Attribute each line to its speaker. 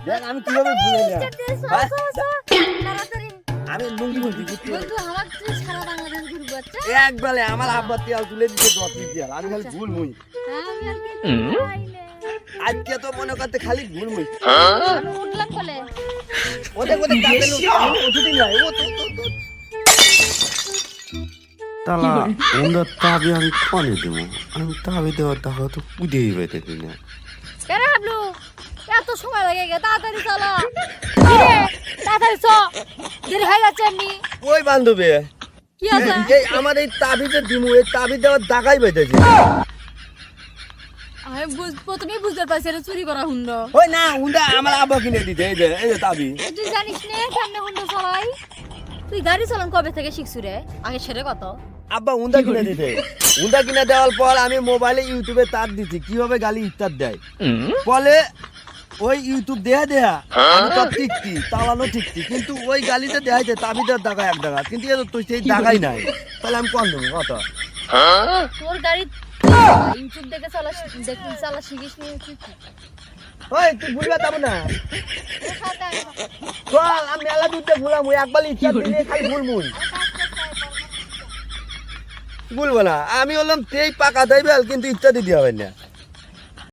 Speaker 1: দেখ আমি কিভাবে ভুলে না
Speaker 2: তাড়াতাড়ি
Speaker 1: আমি লুঙ্গি বলছি
Speaker 2: বন্ধু আমার তুই সারা বাংলাদেশ ঘুরবো আচ্ছা
Speaker 1: একবারে আমার আব্বা তেল তুলে দিতে দশ তেল আমি খালি ভুল মুই
Speaker 2: আমি আর কি খাইলে
Speaker 1: আজকে তো মনে করতে খালি ভুল মুই
Speaker 2: আমি উঠলাম বলে
Speaker 1: ওদের ওদের কাছে ওঠুদিন নাই ও তো
Speaker 3: তালা ওরা তাবি আমি কনে দেবো আমি তাবি দেওয়ার টাকা তো পুজেই বেঁধে কিনা
Speaker 2: কেন হাবলু এত সময় লাগে গে তাড়াতাড়ি চলো কিরে তাড়াতাড়ি চ দেরি হয়ে যাচ্ছে এমনি
Speaker 1: ওই বান্ধবী
Speaker 2: কি আছে
Speaker 1: এই আমার এই তাবিতে দিমু এই তাবি দেওয়ার দাগাই বেঁধেছে
Speaker 2: আমি প্রথমেই বুঝতে পারছি এটা চুরি করা হুন্ড
Speaker 1: ওই না হুন্ডা আমার আব্বা কিনে দিতে এই যে তাবি
Speaker 2: তুই জানিস না সামনে হুন্ড চালাই তুই গাড়ি চালান কবে থেকে শিখছু রে আগে সেরে কত
Speaker 1: আব্বা হুন্ডা কিনে দিতে হুন্ডা কিনে দেওয়ার পর আমি মোবাইলে ইউটিউবে তার দিছি কিভাবে গালি ইত্যাদ দেয় বলে ওই ইউটিউব দেয়া দেয়া আমি তো ঠিকছি চালানো ঠিকছি কিন্তু ওই গালিতে দেখাইছে তাবিদের দাগা এক দাগা কিন্তু এ তো তুই সেই দাগাই নাই তাহলে আমি কোন দেবো কত
Speaker 2: তোর গাড়ি ইউটিউব দেখে চালা শিখিস নি
Speaker 1: ওই তুই ভুলবা যাবো না চল আমি মেলা দুধে ভুলাম ওই একবার ইচ্ছা দিলে খালি ভুলমুল বলবো না আমি বললাম তেই পাকা দেবে কিন্তু ইচ্ছা দিতে হবে না